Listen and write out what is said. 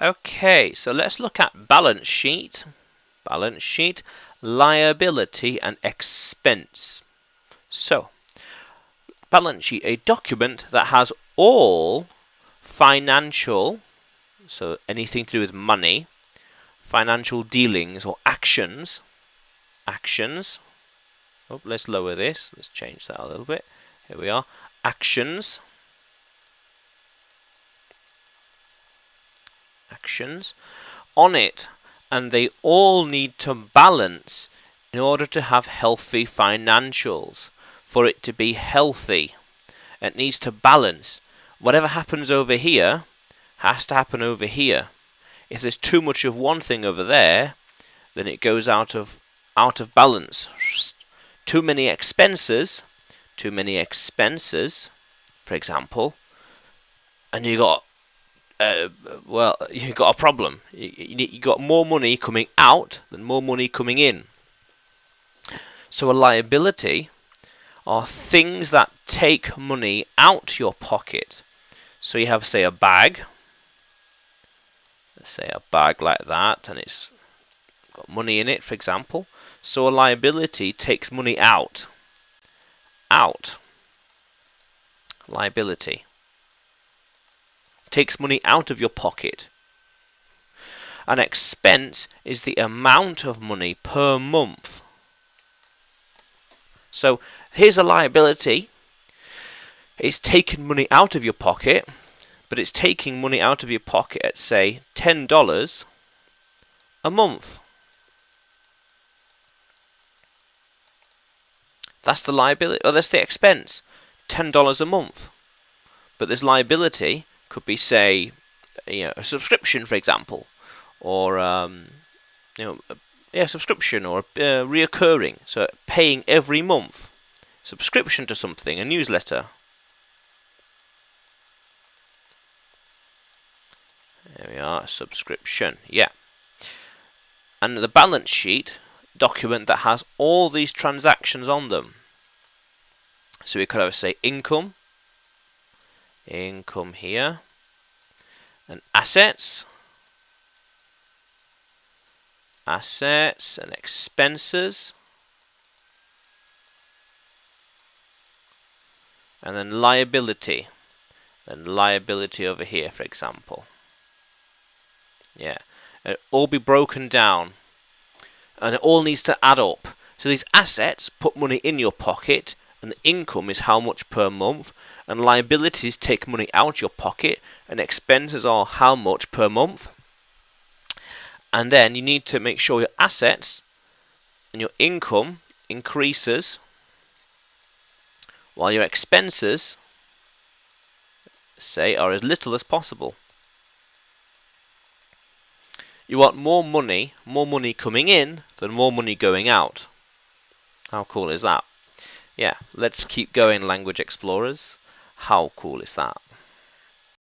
Okay, so let's look at balance sheet, liability and expense. So, balance sheet, a document that has all financial, so anything to do with money, financial dealings or actions. Oh, let's lower this. Let's change that a little bit. Here we are. Actions on it, and they all need to balance in order to have healthy financials. For it to be healthy, it needs to balance. Whatever happens over here has to happen over here. If there's too much of one thing over there, then it goes out of balance. Too many expenses, for example, and you got you got a problem. You got more money coming out than more money coming in. So a liability are things that take money out your pocket. So you have, say, a bag. Let's say a bag like that, and it's got money in it, for example. So a liability takes money out. Liability takes money out of your pocket. An expense is the amount of money per month. So here's a liability. It's taking money out of your pocket, but it's taking money out of your pocket at, say, $10 a month. That's the liability, or that's the expense, $10 a month. But this liability could be, say, a subscription, for example, or subscription or reoccurring, so paying every month, subscription to something, a newsletter. There we are, subscription, yeah. And the balance sheet document that has all these transactions on them. So we could have, say, income here, and assets and expenses, and then liability over here, for example. Yeah, it all be broken down, and it all needs to add up. So these assets put money in your pocket, and the income is how much per month, and liabilities take money out your pocket, and expenses are how much per month. And then you need to make sure your assets and your income increases while your expenses, say, are as little as possible. You want more money coming in than more money going out. How cool is that? Yeah, let's keep going, language explorers. How cool is that?